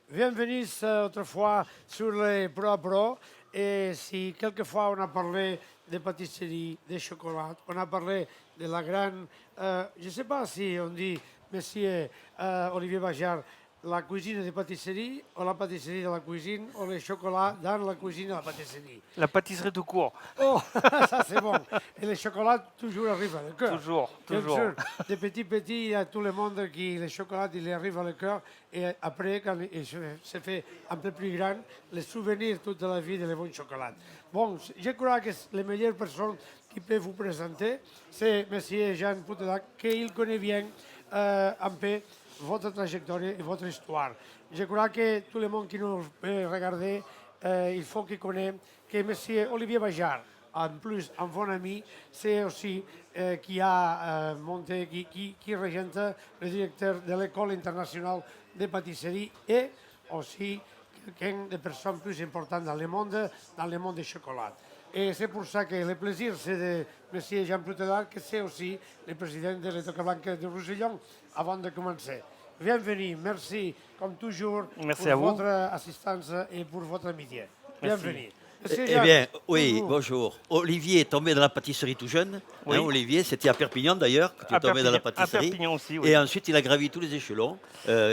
Bienvenue autrefois sur les Pro. Et si quelquefois on a parlé de pâtisserie, de chocolat, on a parlé de la grande, je ne sais pas si on dit, monsieur Olivier Bajard, la cuisine de pâtisserie ou la pâtisserie de la cuisine ou le chocolat dans la cuisine de la pâtisserie. La pâtisserie tout court. Oh, ça c'est bon. Et le chocolat toujours arrive à le cœur. Toujours, Bien toujours. sûr, de petit, il y a tout le monde qui, le chocolat, il arrive à le cœur. Et après, quand il se fait un peu plus grand, le souvenir toute la vie de le bon chocolat. Bon, je crois que les meilleures personnes qui peuvent vous présenter, c'est M. Jean Poutelac, qu'il connaît bien un peu votre trajectoire et votre histoire. Je crois que tout le monde qui nous peut regarder, il faut qu'il connaisse que M. Olivier Bajard, en plus, un bon ami, c'est aussi qui a monté, qui régente le directeur de l'École internationale de pâtisserie et aussi quelqu'un des personnes plus importantes dans le monde du chocolat. Et c'est pour ça que le plaisir, c'est de M. Jean Prutelar, que c'est aussi le président de l'Étoile Blanque de Roussillon, avant de commencer. Bienvenue, merci comme toujours Merci pour à vous. votre assistance et pour votre amitié. Merci. Bienvenue. Monsieur Eh Jean, bien, oui, bonjour. bonjour. Olivier est tombé dans la pâtisserie tout jeune. Oui. Olivier, c'était à Perpignan d'ailleurs que tu es À tombé dans la Perpignan- à pâtisserie. Perpignan aussi, oui. Et ensuite, il a gravi tous les échelons.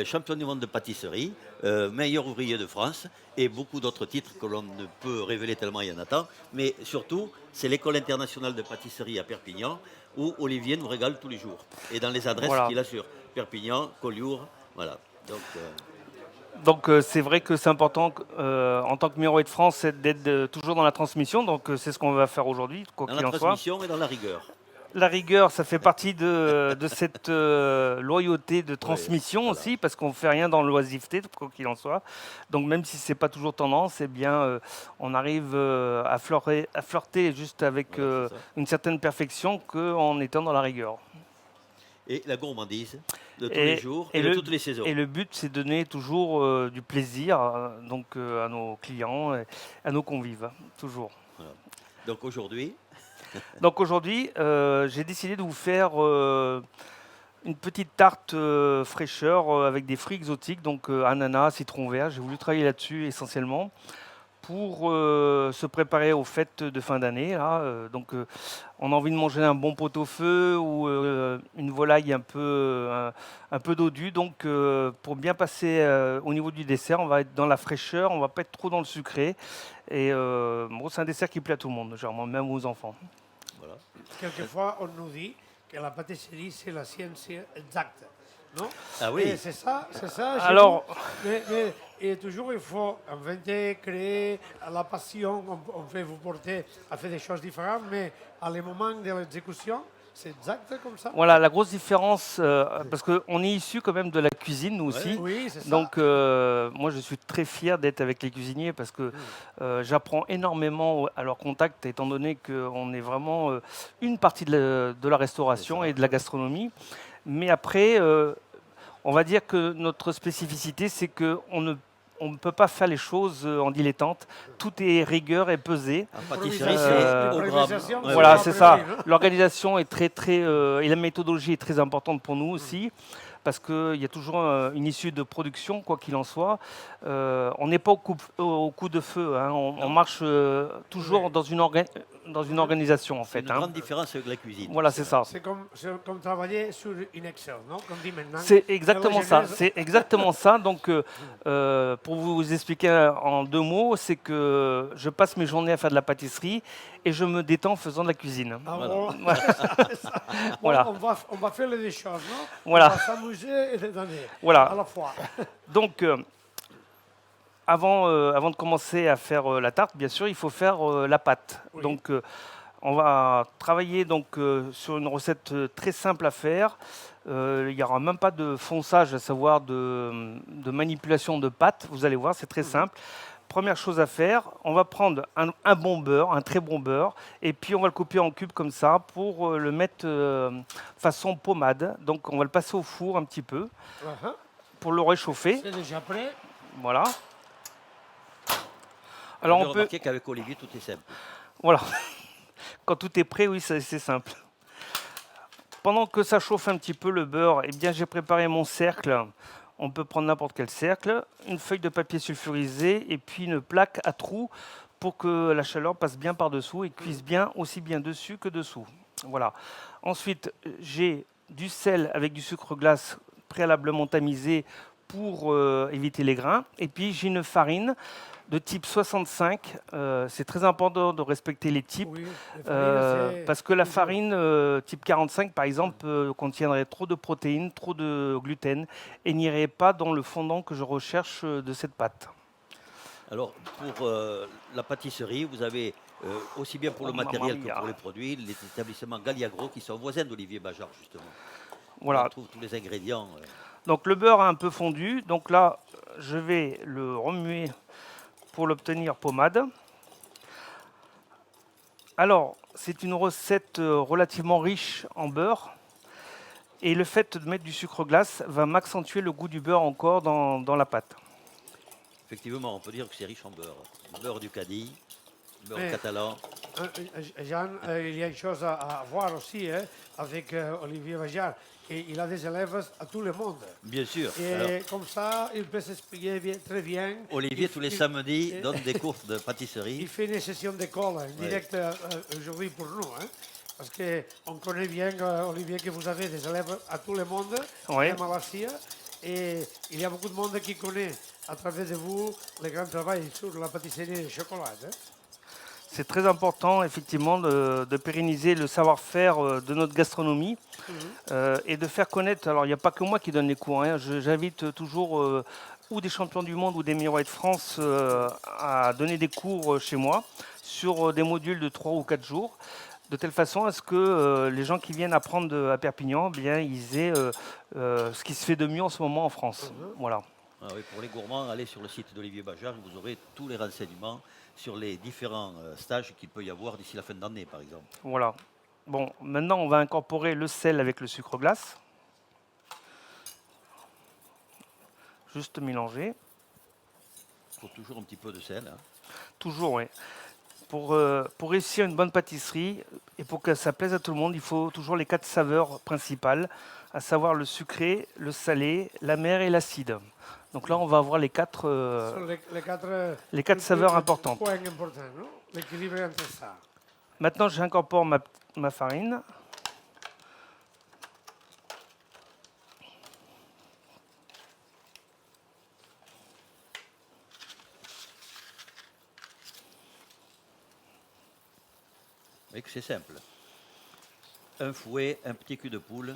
Champion du monde de pâtisserie, meilleur ouvrier de France et beaucoup d'autres titres que l'on ne peut révéler tellement il y en a tant. Mais surtout, c'est l'école internationale de pâtisserie à Perpignan où Olivier nous régale tous les jours. Et dans les adresses Voilà. qu'il assure. Perpignan, Collioure, voilà. Donc, Donc c'est vrai que c'est important en tant que numéro de France c'est d'être toujours dans la transmission. Donc c'est ce qu'on va faire aujourd'hui, quoi dans qu'il la en soit. transmission et dans la rigueur. La rigueur, ça fait partie de cette loyauté de transmission voilà. aussi, parce qu'on ne fait rien dans l'oisiveté, quoi qu'il en soit. Donc même si c'est pas toujours tendance, eh bien, on arrive à flirter juste avec Voilà, c'est ça. une certaine perfection qu'en étant dans la rigueur. Et la gourmandise de tous Et- les jours et, de toutes les saisons. Et le but, c'est de donner toujours du plaisir à nos clients, et à nos convives, toujours. Donc aujourd'hui, Donc aujourd'hui, j'ai décidé de vous faire une petite tarte fraîcheur avec des fruits exotiques, donc ananas, citron vert. J'ai voulu travailler là-dessus essentiellement pour se préparer aux fêtes de fin d'année. Là. On a envie de manger un bon pot-au-feu ou une volaille un peu dodue. Donc pour bien passer au niveau du dessert, on va être dans la fraîcheur, on va pas être trop dans le sucré. Et bon, c'est un dessert qui plaît à tout le monde, généralement, même aux enfants. voilà. Quelquefois, on nous dit que la pâtisserie, c'est la science exacte. Non. Ah oui. Et c'est ça, chez Alors- vous. Et toujours, il faut inventer, créer la passion. On peut vous porter à faire des choses différentes, mais à le moment de l'exécution, c'est exact comme ça. Voilà, la grosse différence, parce qu'on est issu quand même de la cuisine, nous aussi. Oui, c'est ça. Donc, moi, je suis très fier d'être avec les cuisiniers parce que j'apprends énormément à leur contact, étant donné qu'on est vraiment une partie de la restauration et de la gastronomie. Mais après, on va dire que notre spécificité, c'est qu'on ne peut pas faire les choses en dilettante. Tout est rigueur et pesé. En pâtisserie, Euh, c'est au gramme. l'improvisation, Ouais, Voilà, ouais. c'est après, ça. oui, hein. L'organisation est et la méthodologie est très importante pour nous aussi, parce qu'il y a toujours une issue de production, quoi qu'il en soit. On n'est pas au coup de feu, hein. On marche toujours Oui. dans une organisation, en C'est fait. une hein. grande différence avec la cuisine. Voilà, c'est ça. C'est comme travailler sur une Excel, non? Comme dit maintenant. C'est exactement la ça. genèse. C'est exactement ça. Donc, pour vous expliquer en deux mots, c'est que je passe mes journées à faire de la pâtisserie et je me détends en faisant de la cuisine. Ah, Voilà. voilà. Bon, Voilà. on va faire les deux choses, non? Voilà. On va s'amuser et les donner Voilà. à la fois. Donc, avant de commencer à faire la tarte, bien sûr, il faut faire la pâte. Oui. Donc, on va travailler sur une recette très simple à faire. Il n'y aura même pas de fonçage, à savoir de manipulation de pâte. Vous allez voir, c'est très simple. Première chose à faire, on va prendre un bon beurre, un très bon beurre, et puis on va le couper en cubes comme ça pour le mettre façon pommade. Donc, on va le passer au four un petit peu Uh-huh. pour le réchauffer. C'est déjà prêt. Voilà. Alors Vous on avez peut, remarqué qu'avec Olivier, tout est simple. voilà. Quand tout est prêt, oui, c'est simple. Pendant que ça chauffe un petit peu le beurre, eh bien j'ai préparé mon cercle. On peut prendre n'importe quel cercle, une feuille de papier sulfurisé et puis une plaque à trous pour que la chaleur passe bien par-dessous et cuise bien, aussi bien dessus que dessous. Voilà. Ensuite, j'ai du sel avec du sucre glace préalablement tamisé pour éviter les grains. Et puis, j'ai une farine de type 65. C'est très important de respecter les types. Oui, les farines, c'est Parce que la toujours- farine type 45, par exemple, contiendrait trop de protéines, trop de gluten et n'irait pas dans le fondant que je recherche de cette pâte. Alors, pour la pâtisserie, vous avez aussi bien pour le Oh, mamma matériel que mia. pour les produits, les établissements Galliagro qui sont voisins d'Olivier Bajard, justement. Voilà. On trouve tous les ingrédients. Donc le beurre a un peu fondu. Donc là, je vais le remuer pour l'obtenir pommade. Alors, c'est une recette relativement riche en beurre. Et le fait de mettre du sucre glace va m'accentuer le goût du beurre encore dans la pâte. Effectivement, on peut dire que c'est riche en beurre. Beurre du Cadix, beurre Mais- catalan. Jean, il y a une chose à voir aussi hein, avec Olivier Bajard. Et il a des élèves à tout le monde. Bien sûr. Et Alors, comme ça, il peut s'expliquer très bien. Olivier, tous les Il- samedis, il- donne des cours de Il pâtisserie. fait une session d'école en direct aujourd'hui pour nous. Hein, parce qu'on connaît bien, Olivier, que vous avez des élèves à tout le monde, Ouais. même à Malaysia. Et il y a beaucoup de monde qui connaît à travers de vous le grand travail sur la pâtisserie et le chocolat. Hein. C'est très important, effectivement, de pérenniser le savoir-faire de notre gastronomie et de faire connaître. Alors, il n'y a pas que moi qui donne les cours. Hein. J'invite toujours ou des champions du monde ou des meilleurs de France à donner des cours chez moi sur des modules de 3 ou 4 jours, de telle façon à ce que les gens qui viennent apprendre à Perpignan, eh bien, ils aient ce qui se fait de mieux en ce moment en France. Voilà. Ah oui, pour les gourmands, allez sur le site d'Olivier Bajard, vous aurez tous les renseignements sur les différents stages qu'il peut y avoir d'ici la fin d'année, par exemple. Voilà. Bon, maintenant, on va incorporer le sel avec le sucre glace. Juste mélanger. Il faut toujours un petit peu de sel. Hein. Toujours, oui. Pour réussir une bonne pâtisserie et pour que ça plaise à tout le monde, il faut toujours les 4 saveurs principales, à savoir le sucré, le salé, l'amer et l'acide. Donc là, on va avoir les 4 Sont les quatre saveurs importantes. Points importants, non? L'équilibre entre ça. Maintenant, j'incorpore ma farine. Vous voyez que c'est simple. Un fouet, un petit cul de poule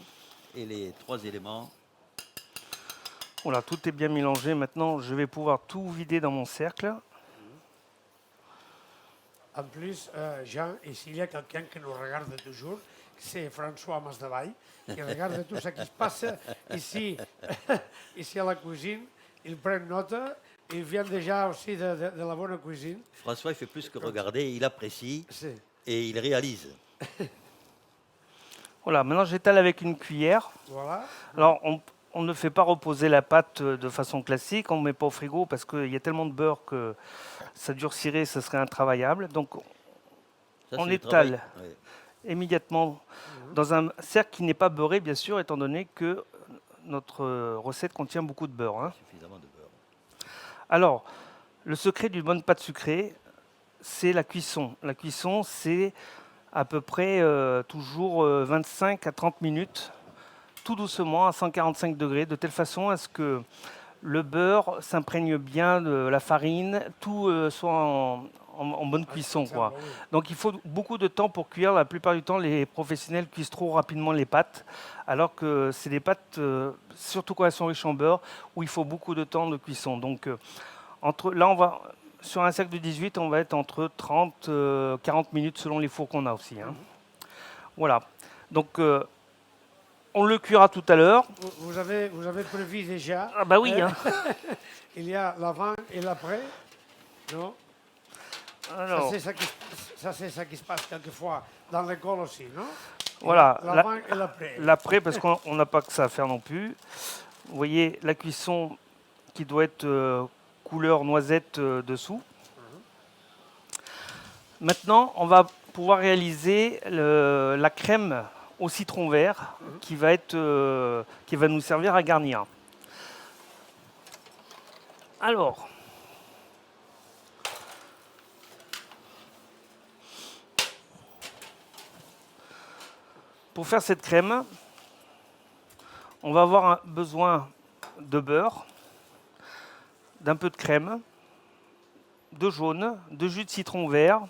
et les 3 éléments. Voilà, tout est bien mélangé. Maintenant, je vais pouvoir tout vider dans mon cercle. En plus, Jean, ici, il y a quelqu'un qui nous regarde toujours, c'est François Masdevall, qui regarde tout ce qui se passe ici, ici à la cuisine. Il prend note, il vient déjà aussi de la bonne cuisine. François, il fait plus que regarder, il apprécie C'est- et il réalise. Voilà, maintenant j'étale avec une cuillère. Voilà. Alors, on ne fait pas reposer la pâte de façon classique, on ne met pas au frigo parce qu'il y a tellement de beurre que ça durcirait, ça serait intravaillable. Donc, Ça, On c'est le étale. travail. Ouais. immédiatement dans un cercle qui n'est pas beurré, bien sûr, étant donné que notre recette contient beaucoup de beurre. Hein. Suffisamment de beurre. Alors, le secret d'une bonne pâte sucrée, c'est la cuisson. La cuisson, c'est à peu près toujours 25 à 30 minutes, tout doucement à 145 degrés, de telle façon à ce que le beurre s'imprègne bien de la farine, tout soit en bonne cuisson. Quoi. Oui. Donc il faut beaucoup de temps pour cuire. La plupart du temps, les professionnels cuisent trop rapidement les pâtes, alors que c'est des pâtes, surtout quand elles sont riches en beurre, où il faut beaucoup de temps de cuisson. Donc là, on va sur un cercle de 18, on va être entre 30 40 minutes selon les fours qu'on a aussi. Hein. Voilà. Donc on le cuira tout à l'heure. Vous avez prévu déjà. Ah bah oui. Hein. Il y a l'avant et l'après. Non? Alors, Ça, c'est ça qui se passe quelquefois dans l'école aussi, non? voilà. L'avant et l'après. L'après, parce qu'on n'a pas que ça à faire non plus. Vous voyez la cuisson qui doit être couleur noisette dessous. Maintenant, on va pouvoir réaliser la crème au citron vert qui va nous servir à garnir. Alors, pour faire cette crème, on va avoir besoin de beurre, d'un peu de crème, de jaune, de jus de citron vert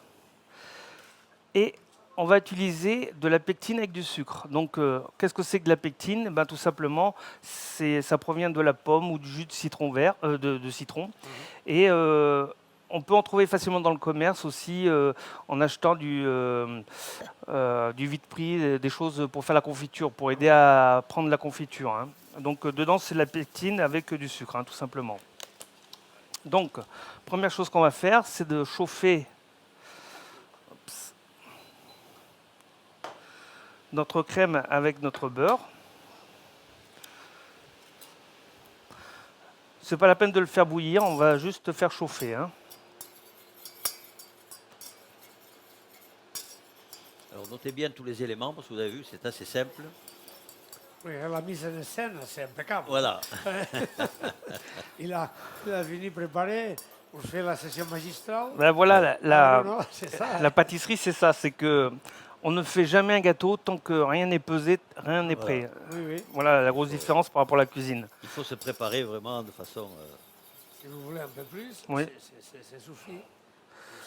et on va utiliser de la pectine avec du sucre. Donc, qu'est-ce que c'est que de la pectine? Ben, tout simplement, ça provient de la pomme ou du jus de citron vert, de citron. Et on peut en trouver facilement dans le commerce aussi en achetant du vide prix, des choses pour faire la confiture, pour aider à prendre la confiture, hein. Donc, dedans, c'est de la pectine avec du sucre, hein, tout simplement. Donc, première chose qu'on va faire, c'est de chauffer notre crème avec notre beurre. C'est pas la peine de le faire bouillir, on va juste faire chauffer, hein. Alors notez bien tous les éléments, parce que vous avez vu, c'est assez simple. Oui, la mise en scène, c'est impeccable. Voilà. Il a venu préparer pour faire la session magistrale. Ben voilà, Ah, non, c'est ça. la pâtisserie, c'est ça, c'est que on ne fait jamais un gâteau tant que rien n'est pesé, rien n'est Voilà. prêt. Oui, oui. Voilà la grosse différence par rapport à la cuisine. Il faut se préparer vraiment de façon... Si vous voulez un peu plus, Oui. c'est suffit. Comme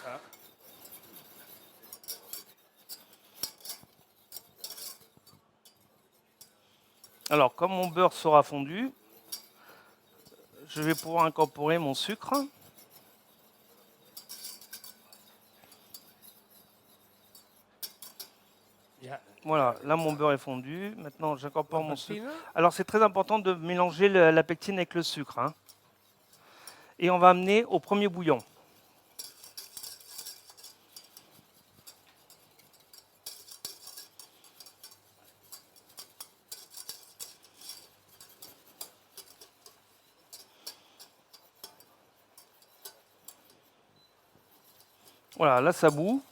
ça. Alors, comme mon beurre sera fondu, je vais pouvoir incorporer mon sucre. Voilà, là mon beurre est fondu. Maintenant, j'incorpore mon sucre. Alors, c'est très important de mélanger la pectine avec le sucre, hein. Et on va amener au premier bouillon. Voilà, là ça bout.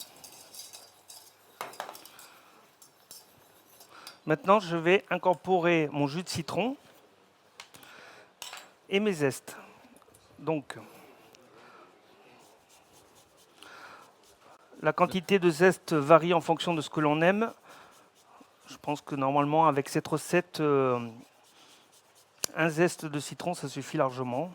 Maintenant, je vais incorporer mon jus de citron et mes zestes. Donc, la quantité de zeste varie en fonction de ce que l'on aime. Je pense que normalement, avec cette recette, un zeste de citron, ça suffit largement.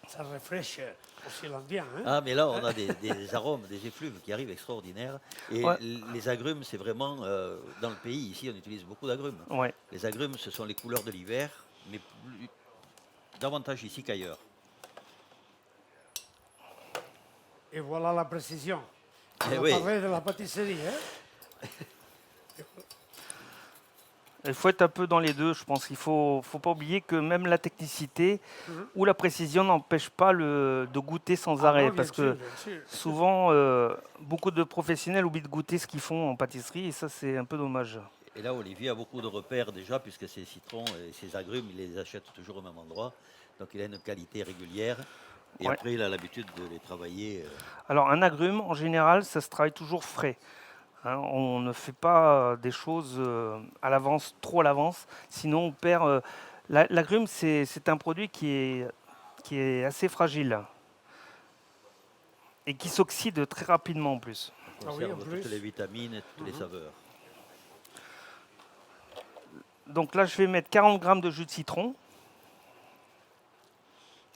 Ça rafraîchit aussi l'ambiance. Hein? Ah, mais là, on a des arômes, des effluves qui arrivent extraordinaires. Et Ouais. les agrumes, c'est vraiment... dans le pays, ici, on utilise beaucoup d'agrumes. Ouais. Les agrumes, ce sont les couleurs de l'hiver, mais davantage ici qu'ailleurs. Et voilà la précision. Eh On oui. parlait de la pâtisserie. Hein? Il faut être un peu dans les deux. Je pense qu'il faut pas oublier que même la technicité ou la précision n'empêche pas de goûter sans Ah arrêt. non, bien Parce que sûr, bien sûr. souvent, beaucoup de professionnels oublient de goûter ce qu'ils font en pâtisserie et ça, c'est un peu dommage. Et là, Olivier a beaucoup de repères déjà, puisque ses citrons et ses agrumes, il les achète toujours au même endroit. Donc il a une qualité régulière. Et Ouais. après, il a l'habitude de les travailler. Alors, un agrume, en général, ça se travaille toujours frais, hein. On ne fait pas des choses à l'avance, trop à l'avance. Sinon, on perd. L'agrume, c'est un produit qui est assez fragile et qui s'oxyde très rapidement en plus. On Ah oui, conserve en plus. toutes les vitamines et toutes les saveurs. Donc là, je vais mettre 40 grammes de jus de citron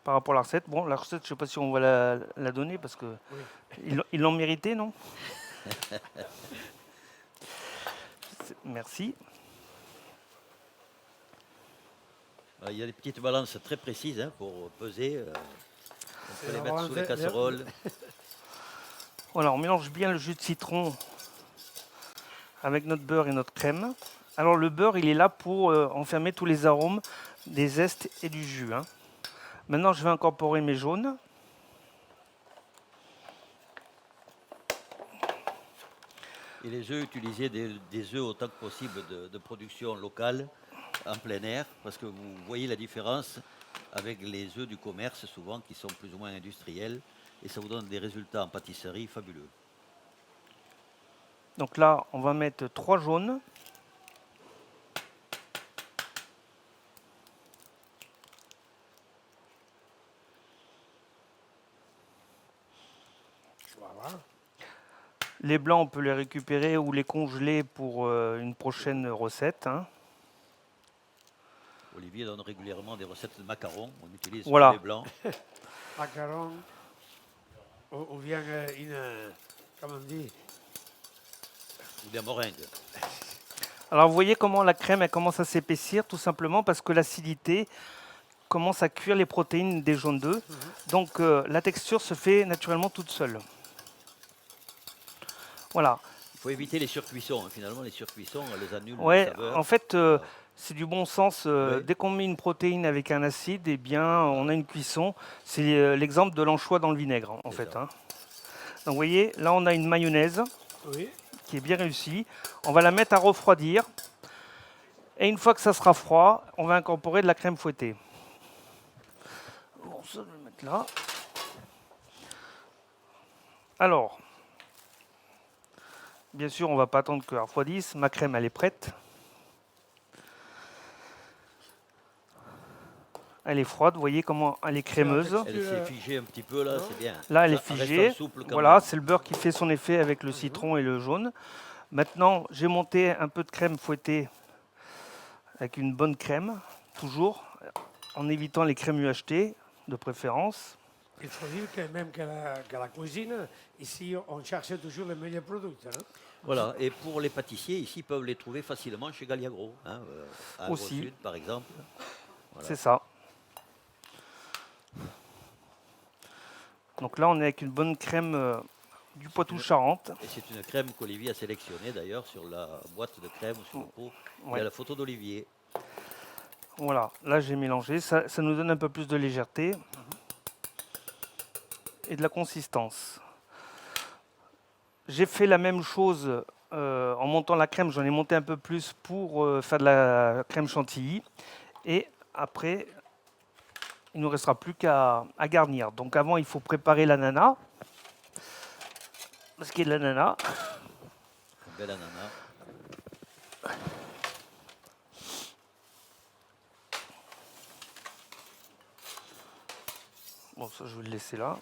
par rapport à la recette. Bon, la recette, je ne sais pas si on va la donner parce que ils l'ont mérité, non? Merci. Il y a des petites balances très précises hein, pour peser. On peut les la mettre sous les balance- casseroles. Voilà, on mélange bien le jus de citron avec notre beurre et notre crème. Alors le beurre, il est là pour enfermer tous les arômes des zestes et du jus, hein. Maintenant, je vais incorporer mes jaunes. Et les œufs, utiliser des œufs autant que possible de production locale, en plein air, parce que vous voyez la différence avec les œufs du commerce, souvent, qui sont plus ou moins industriels, et ça vous donne des résultats en pâtisserie fabuleux. Donc là, on va mettre 3 jaunes. Voilà. Les blancs, on peut les récupérer ou les congeler pour une prochaine recette, hein. Olivier donne régulièrement des recettes de macarons. On utilise Voilà. les blancs. Macaron, ou bien comment on dit, Ou bien meringues. Alors vous voyez comment la crème elle commence à s'épaissir, tout simplement parce que l'acidité commence à cuire les protéines des jaunes d'œufs. Donc la texture se fait naturellement toute seule. Voilà. Il faut éviter les surcuissons. Hein. Finalement, les surcuissons, elles annulent Ouais, les saveurs. en fait, c'est du bon sens. Ouais. Dès qu'on met une protéine avec un acide, eh bien, on a une cuisson. C'est l'exemple de l'anchois dans le vinaigre, en C'est fait, ça. hein. Donc, vous voyez, là, on a une mayonnaise oui. qui est bien réussie. On va la mettre à refroidir. Et une fois que ça sera froid, on va incorporer de la crème fouettée. Bon, ça, je vais le mettre là. Alors, bien sûr, on ne va pas attendre qu'elle refroidisse. Ma crème, elle est prête. Elle est froide, vous voyez comment elle est crémeuse. Elle s'est figée un petit peu là, c'est bien. Là, elle est Ça, en figée. restant souple quand Voilà, même. c'est le beurre qui fait son effet avec le citron et le jaune. Maintenant, j'ai monté un peu de crème fouettée avec une bonne crème, toujours, en évitant les crèmes UHT de préférence. Il faut dire que même que la cuisine, ici, on cherche toujours les meilleurs produits. Hein. Voilà, et pour les pâtissiers, ici, ils peuvent les trouver facilement chez Galliagro, hein, à Aussi. Agro-Sud, par exemple. Voilà. C'est ça. Donc là, on est avec une bonne crème du Poitou-Charentes. Et c'est une crème qu'Olivier a sélectionnée d'ailleurs sur la boîte de crème, sur le pot. Il y Ouais. a la photo d'Olivier. Voilà, là j'ai mélangé. Ça nous donne un peu plus de légèreté et de la consistance. J'ai fait la même chose en montant la crème. J'en ai monté un peu plus pour faire de la crème chantilly. Et après, il ne nous restera plus qu'à garnir. Donc avant, il faut préparer l'ananas. Ce qui est de l'ananas. Un bel ananas. Bon, ça, je vais le laisser là.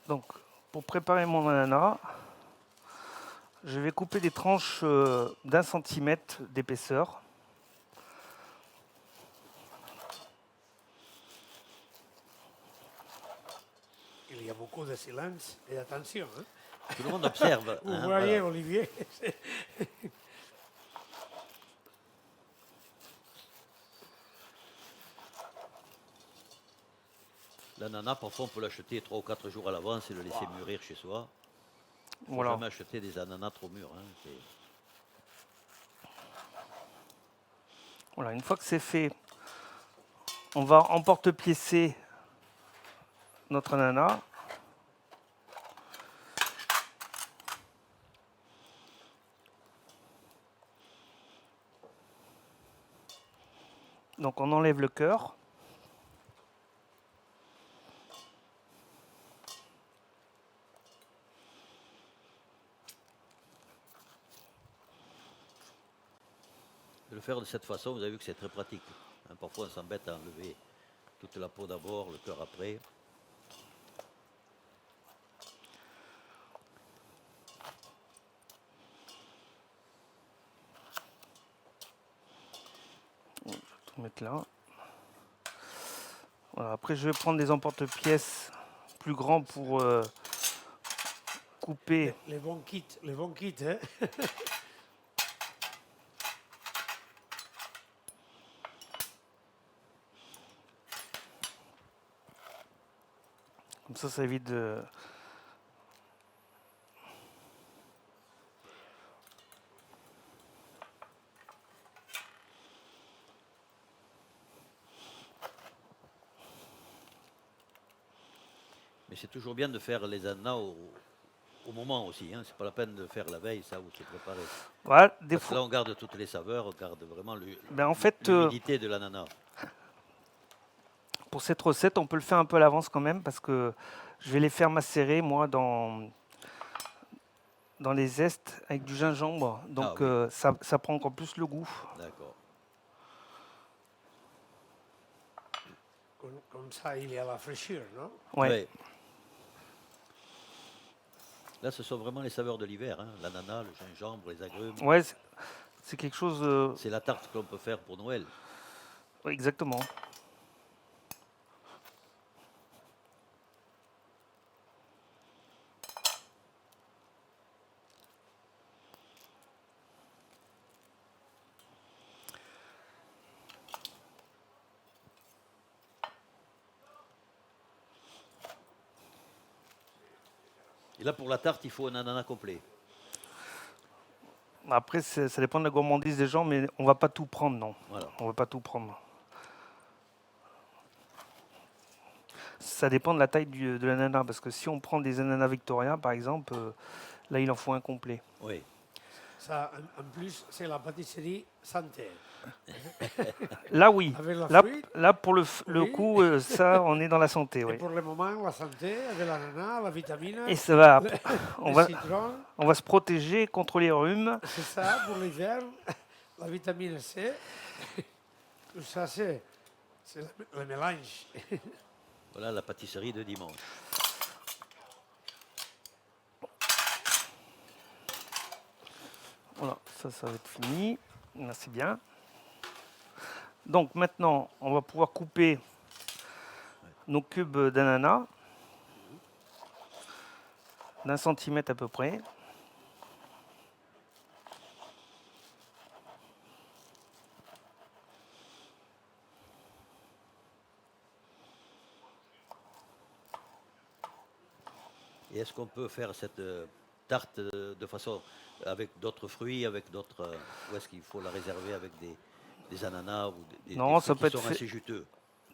Donc, pour préparer mon ananas, je vais couper des tranches d'1 centimètre d'épaisseur. Il y a beaucoup de silence et d'attention. Hein. Tout le monde observe. Vous hein, voyez, voilà. Olivier, L'ananas, parfois, on peut l'acheter 3 ou 4 jours à l'avance et le laisser mûrir chez soi. Il ne faut Voilà. jamais acheter des ananas trop mûrs. Hein, Voilà, une fois que c'est fait, on va emporte-piécer notre ananas. Donc on enlève le cœur. De le faire de cette façon, vous avez vu que c'est très pratique. Hein, parfois, on s'embête à enlever toute la peau d'abord, le cœur après. Je vais tout mettre là. Voilà, après, je vais prendre des emporte-pièces plus grands pour couper. les bons kits, hein. Comme ça évite de... Mais c'est toujours bien de faire les ananas au moment aussi. Hein. C'est pas la peine de faire la veille, ça, où c'est préparé. Voilà, des Parce que fois, là, on garde toutes les saveurs, on garde vraiment ben, en fait, l'humidité de l'ananas. pour cette recette, on peut le faire un peu à l'avance quand même parce que je vais les faire macérer, moi, dans les zestes avec du gingembre. Donc, oui. ça prend encore plus le goût. D'accord. Comme ça, il y a la fraîcheur, non? Ouais. Ouais. Là, ce sont vraiment les saveurs de l'hiver. Hein. L'ananas, le gingembre, les agrumes. Ouais, c'est quelque chose. C'est la tarte que l'on peut faire pour Noël. Ouais, exactement. Et là, pour la tarte, il faut un ananas complet. Après, ça dépend de la gourmandise des gens, mais on va pas tout prendre, non. Voilà. On va pas tout prendre. Ça dépend de la taille de l'ananas, parce que si on prend des ananas Victoria, par exemple, là, il en faut un complet. Oui. Ça, en plus, c'est la pâtisserie santé. Là, oui. Avec la Là, fruit, là pour le oui. coup, ça, on est dans la santé, et oui. pour le moment, la santé, avec l'ananas, la vitamine, Et ça va. le, On le va, citron, on va se protéger contre les rhumes. c'est ça, pour l'hiver, la vitamine C. Tout ça, c'est le mélange. Voilà la pâtisserie de dimanche. Voilà, ça va être fini. Là, c'est bien. Donc maintenant, on va pouvoir couper nos cubes d'ananas d'1 centimètre à peu près. Et est-ce qu'on peut faire cette tarte de façon avec d'autres fruits, avec d'autres, ou est-ce qu'il faut la réserver avec des ananas ou Non, des ça fruits peut qui être sont fait. assez juteux?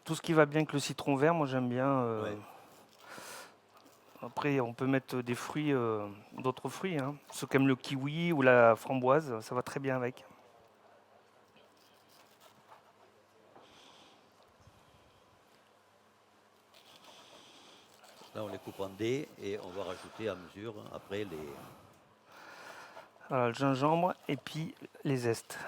Tout ce qui va bien avec le citron vert, moi j'aime bien. Ouais. Après, on peut mettre des fruits, d'autres fruits. Hein. Ceux qui aiment le kiwi ou la framboise, ça va très bien avec. Là, on les coupe en dés et on va rajouter à mesure après les. Voilà, le gingembre et puis les zestes.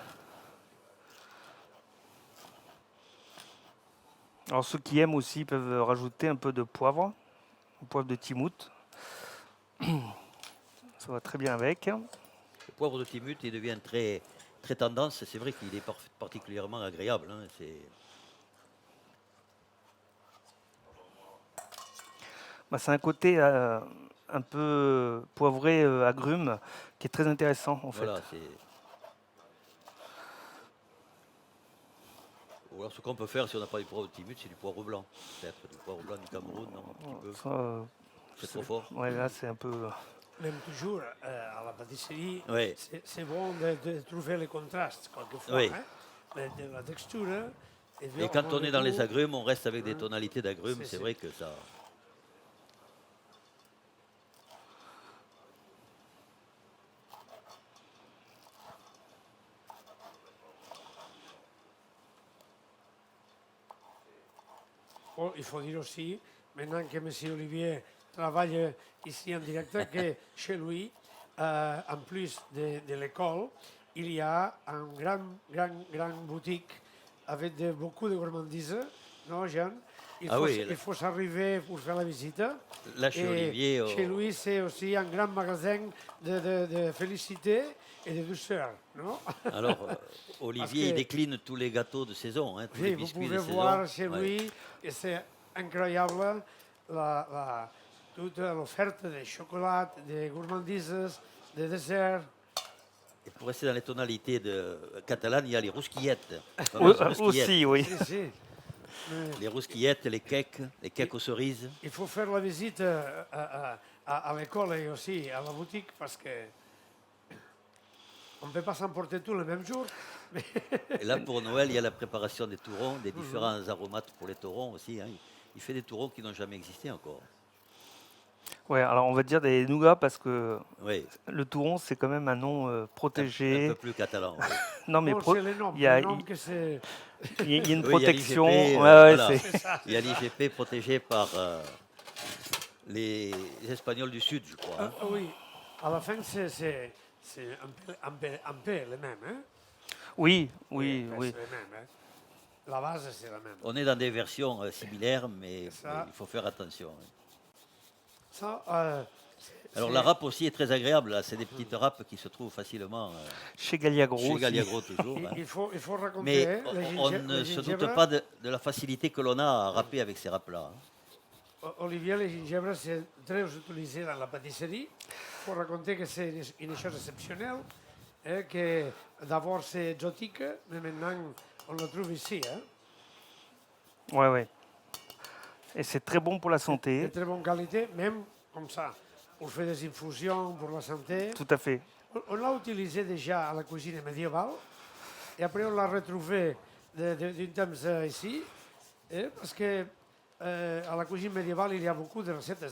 Alors ceux qui aiment aussi peuvent rajouter un peu de poivre de Timout. Ça va très bien avec. Le poivre de Timut, il devient très, très tendance. C'est vrai qu'il est particulièrement agréable. Hein. Bah, c'est un côté un peu poivré, agrume, qui est très intéressant en Voilà, fait. Ou alors ce qu'on peut faire si on n'a pas du poivre de Timut, c'est du poivre blanc. Peut-être du poivre blanc du Cameroun, non, un petit peu. Ça, C'est trop fort. ouais, là c'est un peu. Même toujours, à la pâtisserie, Oui. c'est bon de trouver les contrastes, quelquefois. Oui. Hein? De la texture. Et quand on est dans les agrumes, on reste avec des tonalités d'agrumes. C'est- C'est c'est- vrai que ça. Bon, il faut dire aussi, maintenant que M. Olivier travaille ici en direct, que chez lui, en plus de l'école, il y a un grand boutique avec beaucoup de gourmandises, non, Jean? Ah oui, Il faut s'arriver pour faire la visite. Là, chez Et Olivier, chez lui, c'est aussi un grand magasin de félicité et de douceur, non? alors, Olivier il que- décline tous les gâteaux de saison, hein, tous les Oui, vous biscuits pouvez de saison. voir chez Ouais. lui, et c'est incroyable, toute l'offerte de chocolat, de gourmandises, de desserts. Et pour rester dans les tonalités catalanes, il y a les rousquillettes. Aussi, oui. Si, si. Mais Les rousquillettes, les cakes aux cerises. il faut faire la visite à l'école et aussi à la boutique parce que on ne peut pas s'emporter tout le même jour. Mais Et là, pour Noël, il y a la préparation des tourons, des différents aromates pour les taurons aussi. Hein. Il fait des tourons qui n'ont jamais existé encore. Ouais, alors on va dire des nougats parce que Oui, le Touron, c'est quand même un nom un protégé. peu plus catalan. Oui, Non, mais Bon, c'est les noms, il y a, que c'est... il y a une oui, il y a protection. l'IGP, Ouais, ouais, voilà. C'est ça, Il y a c'est ça. l'IGP protégé par les Espagnols du Sud, je crois, hein. Oui, à la fin, c'est un peu les mêmes. Hein? Oui, Oui, oui, ben, oui. c'est les mêmes. Hein? La base, c'est la même. On est dans des versions similaires, mais Ça, il faut faire attention, hein. ça Alors la râpe aussi est très agréable, là. C'est des petites râpes qui se trouvent facilement Chez Galliagro chez aussi. Galliagro toujours, hein. il faut raconter Mais hein, on ne se doute pas de la facilité que l'on a à râper avec ces râpes-là, hein. Olivier, le gingebre, c'est très utilisé dans la pâtisserie. Il faut raconter que c'est une chose exceptionnelle, hein, que d'abord c'est exotique, mais maintenant on le trouve ici. Hein, Ouais, ouais. Et c'est très bon pour la de santé. très bonne qualité, même comme ça. On fait des infusions pour la santé. Tout à fait. On l'a utilisé déjà à la cuisine médiévale et après on l'a retrouvé d'une temps ici parce que à la cuisine médiévale il y a beaucoup de recettes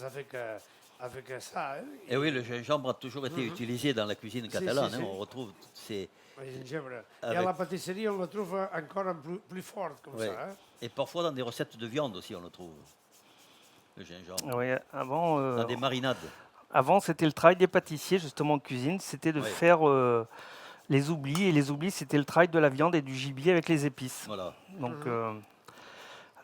avec ça. Hein. Et oui, le gingembre a toujours été utilisé dans la cuisine Si, catalane, si, hein. si. On retrouve ces... Le gingembre. Et à Avec- la pâtisserie on le trouve encore plus fort comme ouais. ça. Hein. Et parfois dans des recettes de viande aussi, on le trouve, le gingembre. Ouais, Dans des marinades. avant, c'était le travail des pâtissiers, justement, en cuisine. C'était de Ouais. faire les oublis. Et les oublis, c'était le travail de la viande et du gibier avec les épices. Voilà.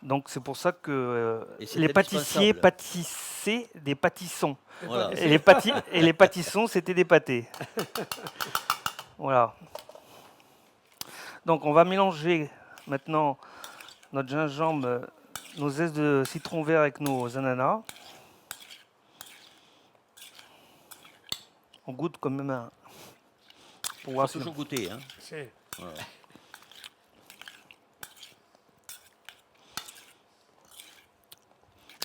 Donc c'est pour ça que Et c'est les pâtissiers indispensable. pâtissaient des pâtissons. Voilà. Et les pâtissons, c'était des pâtés. Voilà. Donc on va mélanger maintenant notre gingembre, nos zestes de citron vert avec nos ananas. On goûte quand même pour Il voir faut si... toujours goûter, hein. C'est- Voilà.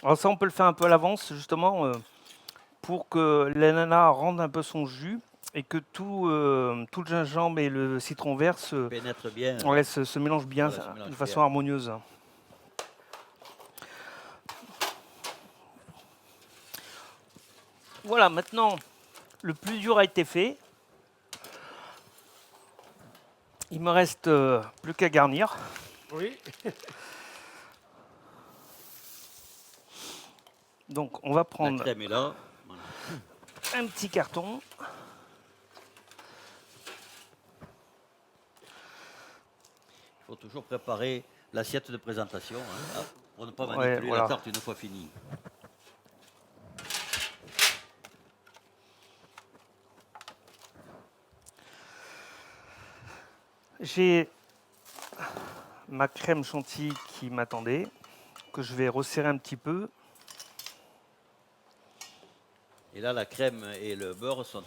Alors ça, on peut le faire un peu à l'avance, justement, pour que l'ananas rende un peu son jus et que tout le gingembre et le citron vert Pénètre bien. se mélangent bien Voilà, se mélange de façon bien. harmonieuse. Voilà, maintenant, le plus dur a été fait. Il me reste plus qu'à garnir. Oui, Donc, on va La prendre crème est là. Voilà. un petit carton. Il faut toujours préparer l'assiette de présentation, hein, pour ne pas Ouais, manipuler voilà. la tarte une fois finie. J'ai ma crème chantilly qui m'attendait, que je vais resserrer un petit peu. Et là, la crème et le beurre sont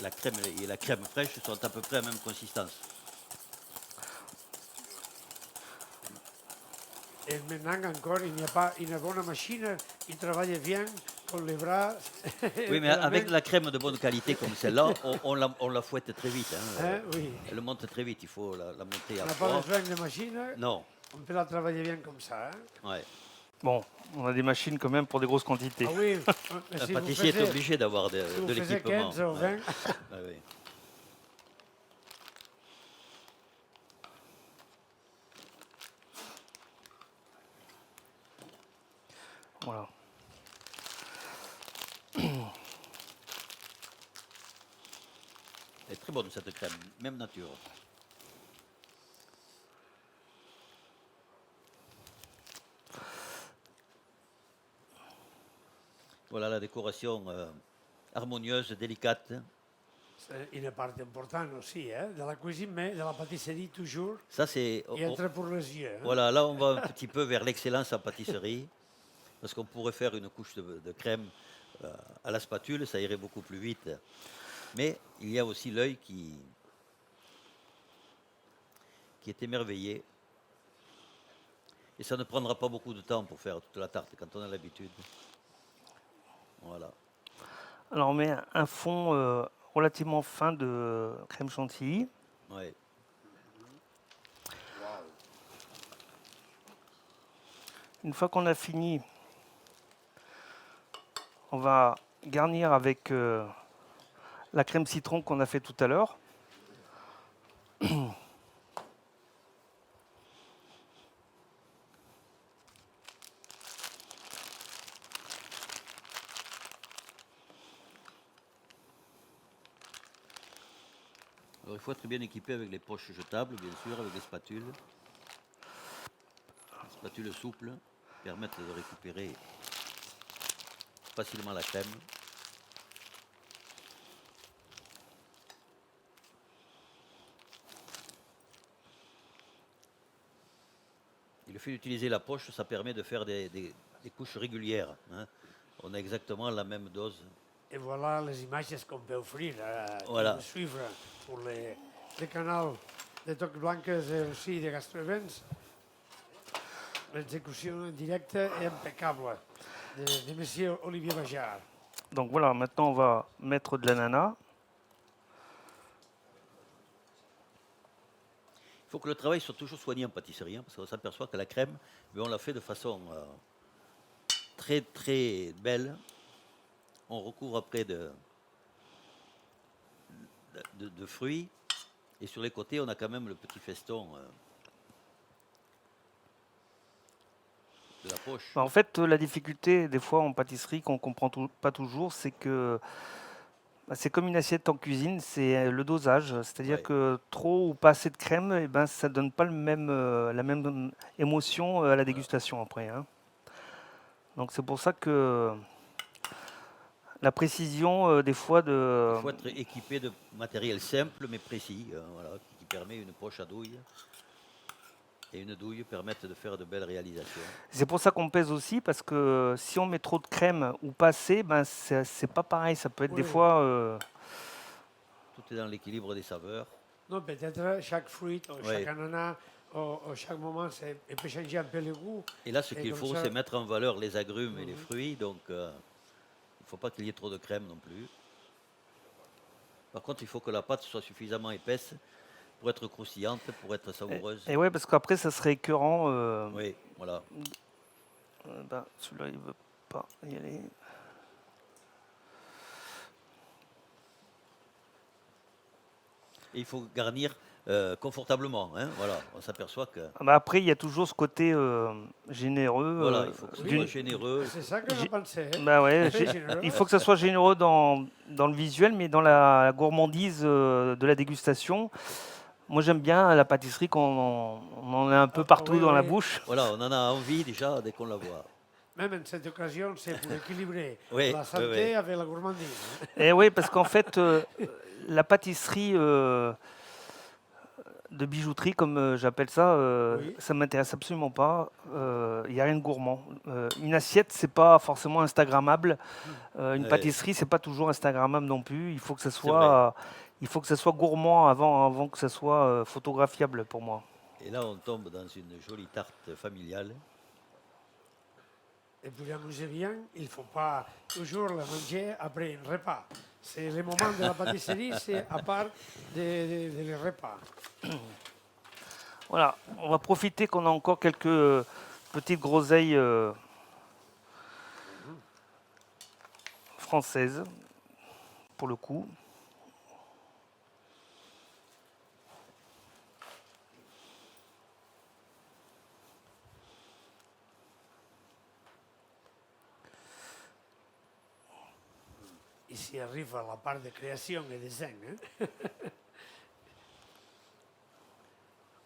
la crème et la crème fraîche sont à peu près à la même consistance. et maintenant encore il n'y a pas une bonne machine, il travaille bien con les bras. Oui, mais et la avec main. de la crème de bonne qualité comme celle-là, on la fouette très vite, hein. Hein, oui. Elle monte très vite, il faut la monter à On n'a pas froid. besoin de machine, Non, on peut la travailler bien comme ça. Hein. ouais. Bon, on a des machines quand même pour des grosses quantités. Ah oui, mais Un si vous pâtissier est faisiez- obligé d'avoir si vous de faisiez l'équipement. 15 ou 20, Ouais, ouais. Voilà. Elle est très bonne cette crème, même nature. Voilà la décoration harmonieuse, délicate. c'est une partie importante aussi, hein, de la cuisine, mais de la pâtisserie toujours, Ça, c'est. il entre pour les yeux. Hein. Voilà, là, on va un petit peu vers l'excellence en pâtisserie. Parce qu'on pourrait faire une couche de crème à la spatule, ça irait beaucoup plus vite. Mais il y a aussi l'œil qui est émerveillé. Et ça ne prendra pas beaucoup de temps pour faire toute la tarte quand on a l'habitude. Voilà. Alors on met un fond relativement fin de crème chantilly. Ouais. Une fois qu'on a fini, On va garnir avec la crème citron qu'on a fait tout à l'heure. Alors, il faut être bien équipé avec les poches jetables, bien sûr, avec des spatules. Les spatules souples permettent de récupérer facilement la crème. Et le fait d'utiliser la poche, ça permet de faire des couches régulières, hein. On a exactement la même dose. Et voilà les images qu'on peut offrir Voilà. suivre pour les canaux de Tocs Blanques et aussi de Gastro Events. L'exécution en direct est impeccable de monsieur Olivier Bajard. Donc voilà, maintenant on va mettre de l'ananas. Il faut que le travail soit toujours soigné en pâtisserie, hein, parce qu'on s'aperçoit que la crème, mais on la fait de façon très très belle. On recouvre après de fruits. Et sur les côtés, on a quand même le petit feston de la poche. En fait, la difficulté des fois en pâtisserie qu'on ne comprend pas toujours, c'est que c'est comme une assiette en cuisine, c'est le dosage. C'est-à-dire Ouais. que trop ou pas assez de crème, eh ben, ça ne donne pas la même émotion à la dégustation après, hein. Donc c'est pour ça que la précision des fois de... Il faut être équipé de matériel simple mais précis, voilà, qui permet une poche à douille. Et une douille permettent de faire de belles réalisations. C'est pour ça qu'on pèse aussi, parce que si on met trop de crème ou pas assez, ben c'est pas pareil. Ça peut être des Oui. fois... Tout est dans l'équilibre des saveurs. Non, peut-être chaque fruit, ou Ouais. chaque ananas, ou chaque moment, il peut changer un peu le goût. Et là, ce Et qu'il comme faut, ça- c'est mettre en valeur les agrumes et les fruits. Donc, il ne faut pas qu'il y ait trop de crème non plus. Par contre, il faut que la pâte soit suffisamment épaisse pour être croustillante, pour être savoureuse. Et ouais, parce qu'après, ça serait écœurant. Oui, voilà. Ben, celui-là, il veut pas y aller. Et il faut garnir confortablement, hein, voilà. On s'aperçoit que Ah ben, après, il y a toujours ce côté généreux. voilà, il faut que ce d'une- soit généreux. C'est ça que je pensais. Hein. Bah ouais, Très généreux. il faut que ça soit généreux dans le visuel, mais dans la gourmandise de la dégustation. Moi, j'aime bien la pâtisserie qu'on on en a un peu partout oui, dans la oui. bouche. Voilà, on en a envie déjà dès qu'on la voit. Même en cette occasion, c'est pour équilibrer Oui, la oui, santé oui. avec la gourmandise. Et oui, parce qu'en fait, la pâtisserie de bijouterie, comme j'appelle ça, Oui. ça m'intéresse absolument pas. Il n'y a rien de gourmand. Une assiette, c'est pas forcément instagrammable. Une Ouais. pâtisserie, c'est pas toujours instagrammable non plus. Il faut que ça vrai. soit, il faut que ça soit gourmand avant que ça soit photographiable pour moi. Et là, on tombe dans une jolie tarte familiale. Et pour amuser bien, il ne faut pas toujours la manger après un repas. C'est le moment de la pâtisserie, c'est à part des repas. Voilà, on va profiter qu'on a encore quelques petites groseilles françaises, pour le coup. Ici arrive la part de création et de zen. Hein?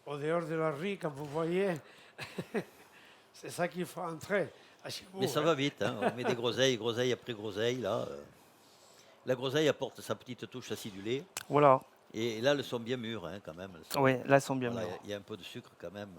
Au dehors de la riz, comme vous voyez, c'est ça qu'il faut entrer à chez vous. Mais ça hein. va vite, hein. On met des groseilles, groseille après groseille. Là, la groseille apporte sa petite touche acidulée. Voilà, Et là, elles sont bien mûres, hein, quand même. Elles sont- oui, là, elles sont bien voilà, mûres. il y a un peu de sucre quand même.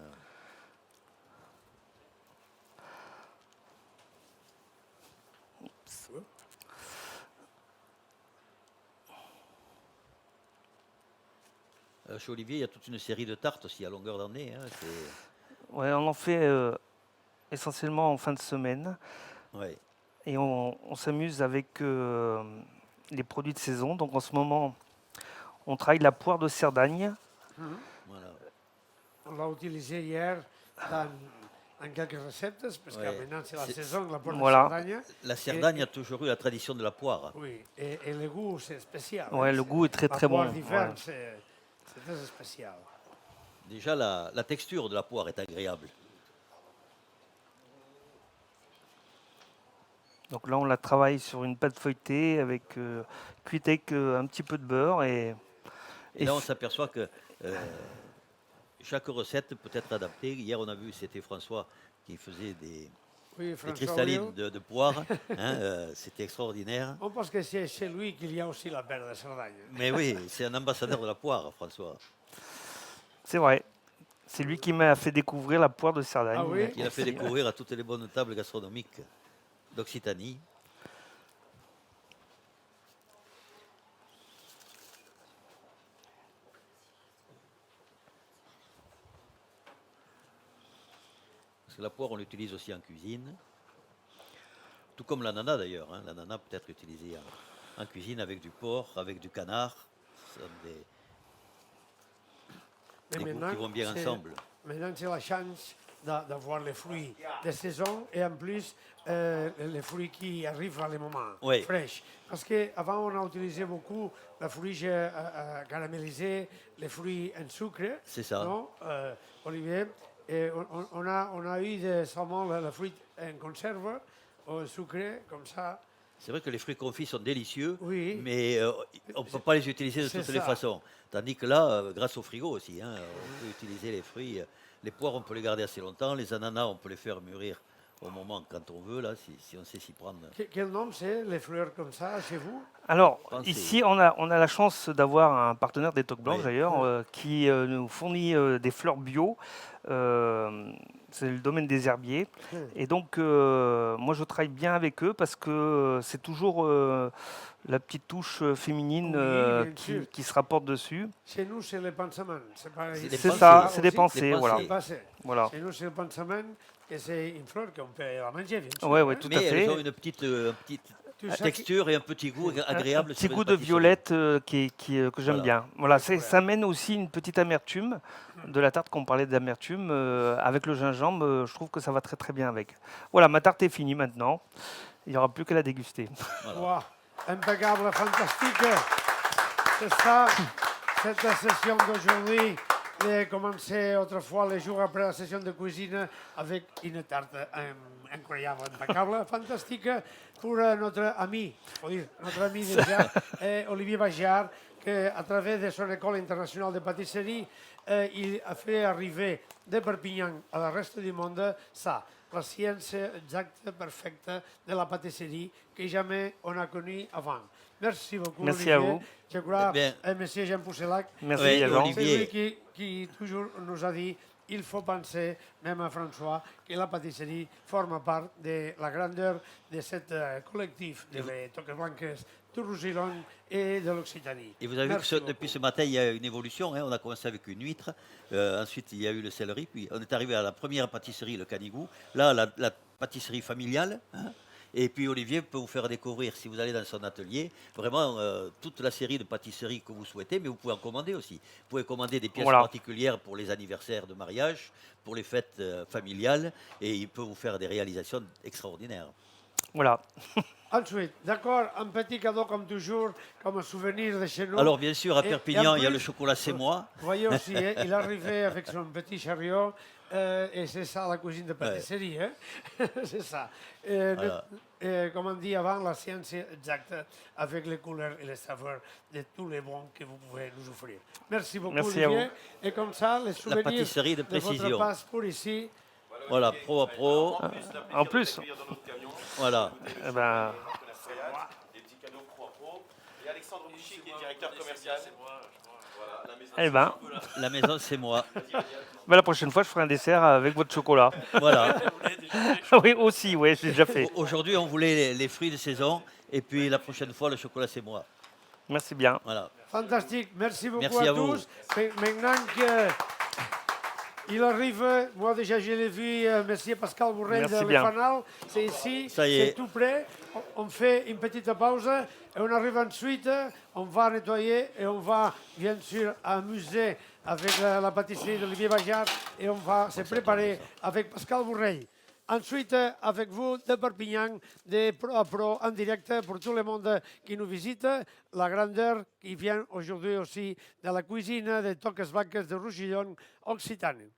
Chez Olivier, il y a toute une série de tartes aussi à longueur d'année, hein. Ouais, on en fait essentiellement en fin de semaine. Ouais. Et on s'amuse avec les produits de saison. Donc en ce moment, on travaille la poire de Cerdagne. Voilà. On l'a utilisé hier dans en quelques recettes, parce que Ouais. maintenant c'est la C'est- saison, la poire Voilà. de Cerdagne. La Cerdagne a toujours eu la tradition de la poire. Oui, et le goût, c'est spécial. Ouais, hein, le c'est- goût est très, la très poire bon, d'hiver, ouais. c'est très spécial. Déjà, la texture de la poire est agréable. Donc là, on la travaille sur une pâte feuilletée avec cuite avec un petit peu de beurre Et et là, on s'aperçoit que chaque recette peut être adaptée. Hier, on a vu, c'était François qui faisait des Oui, cristallines Will, de poire. Hein, c'était extraordinaire. on pense que c'est chez lui qu'il y a aussi la perle de Cerdagne. Mais oui, c'est un ambassadeur de la poire, François. c'est vrai. C'est lui qui m'a fait découvrir la poire de Cerdagne. Ah oui Il a fait découvrir à toutes les bonnes tables gastronomiques d'Occitanie. Parce que la poire, on l'utilise aussi en cuisine. Tout comme l'ananas d'ailleurs. Hein. L'ananas peut être utilisé en cuisine avec du porc, avec du canard. Ce sont des goûts qui vont bien ensemble. Maintenant, c'est la chance d'avoir les fruits de saison et en plus les fruits qui arrivent à les moments Oui. fraîches. Parce qu'avant, on a utilisé beaucoup la fruit caramélisée, les fruits en sucre. C'est ça. Non, Olivier. Et on a eu seulement le fruit en conserve, au sucré, comme ça. C'est vrai que les fruits confits sont délicieux, Oui. mais on ne peut pas les utiliser de C'est toutes les ça. façons. Tandis que là, grâce au frigo aussi, hein, on peut utiliser les fruits. Les poires, on peut les garder assez longtemps. Les ananas, on peut les faire mûrir au moment quand on veut, là, si on sait s'y prendre. Quel nom c'est, les fleurs comme ça, chez vous? Alors, Pensez. ici, on a la chance d'avoir un partenaire des Toques Blanches, Oui. d'ailleurs, qui nous fournit des fleurs bio. C'est le domaine des herbiers. Et donc, moi, je travaille bien avec eux parce que c'est toujours la petite touche féminine Oui, bien sûr. qui se rapporte dessus. Chez nous, c'est le pansement. C'est pas- C'est des C'est pensées. ça, c'est des aussi. pensées, Des voilà. pensées. C'est passé. Voilà. Chez nous, c'est le pansement, et c'est une fleur qu'on peut la manger, bien sûr. Ouais, ouais, hein. tout Mais à fait. elles ont une petite Tout ça texture et un petit goût agréable. Un petit sur une goût de pâtisserie. violette que j'aime Voilà. bien. Voilà, Ouais. ça amène aussi une petite amertume de la tarte qu'on parlait d'amertume. Avec le gingembre, je trouve que ça va très très bien avec. Voilà, ma tarte est finie maintenant. Il n'y aura plus qu'à la déguster. Wow, impeccable, fantastique. C'est ça, cette session d'aujourd'hui. J'ai commencé autrefois les jours après la session de cuisine avec une tarte incroyable, impeccable, fantastique pour notre ami, faut dire, notre ami déjà, Olivier Bajard, qu'à travers de son école internationale de pâtisserie, il a fait arriver de Perpignan à le reste du monde ça, la science exacte, parfaite de la pâtisserie que jamais on a connue avant. Merci beaucoup, Merci Olivier. à vous. Je crois, Eh bien, monsieur Jean Pousselac, Merci, Oui, Jean. Olivier. c'est lui qui toujours nous a dit il faut penser, même à François, que la pâtisserie forme part de la grandeur de ce collectif de les Toques Blanques du Roussillon et de l'Occitanie. Et vous avez vu Merci que depuis beaucoup. ce matin, il y a une évolution. Hein. On a commencé avec une huître, ensuite il y a eu le céleri, puis on est arrivé à la première pâtisserie, le canigou. Là, la pâtisserie familiale. Hein. Et puis Olivier peut vous faire découvrir, si vous allez dans son atelier, vraiment toute la série de pâtisseries que vous souhaitez, mais vous pouvez en commander aussi. Vous pouvez commander des pièces Voilà. particulières pour les anniversaires de mariage, pour les fêtes familiales, et il peut vous faire des réalisations extraordinaires. Voilà. Ensuite, d'accord, un petit cadeau comme toujours, comme un souvenir de chez nous. Alors bien sûr, à Et Perpignan, en il y a plus, le chocolat c'est moi. Vous voyez aussi, hein, il arrivait avec son petit chariot, et c'est ça la cuisine de pâtisserie, hein. C'est ça. Voilà. Comme on dit avant, la science exacte avec les couleurs et les saveurs de tous les bons que vous pouvez nous offrir. Merci beaucoup, Merci à Olivier. Et comme ça, les souvenirs pâtisserie de votre précision. passe pour ici. Voilà, pro à pro. En plus, Voilà. eh ben, Des petits cadeaux pro à pro. Et Alexandre Bouchy, qui est directeur commercial. Voilà, la maison. eh ben, La maison c'est moi. la prochaine fois, je ferai un dessert avec votre chocolat. Voilà. Oui, aussi, oui, j'ai déjà fait. Aujourd'hui, on voulait les fruits de saison, et puis la prochaine fois, le chocolat c'est moi. Merci bien. Voilà. Fantastique, merci beaucoup Merci à vous. tous. Maintenant que Il arrive, moi déjà je l'ai vu, Monsieur Pascal Bourrel Merci de bien. l'Efanal, c'est ici, Ça y est. c'est tout près. On fait une petite pause et on arrive ensuite, on va nettoyer et on va bien sûr amuser avec la pâtisserie d'Olivier Bajard et on va se préparer avec Pascal Bourrel. Ensuite, avec vous de Perpignan, de Pro à Pro en direct pour tout le monde qui nous visite, la grandeur qui vient aujourd'hui aussi de la cuisine de Toques Blanques de Roussillon Occitanie.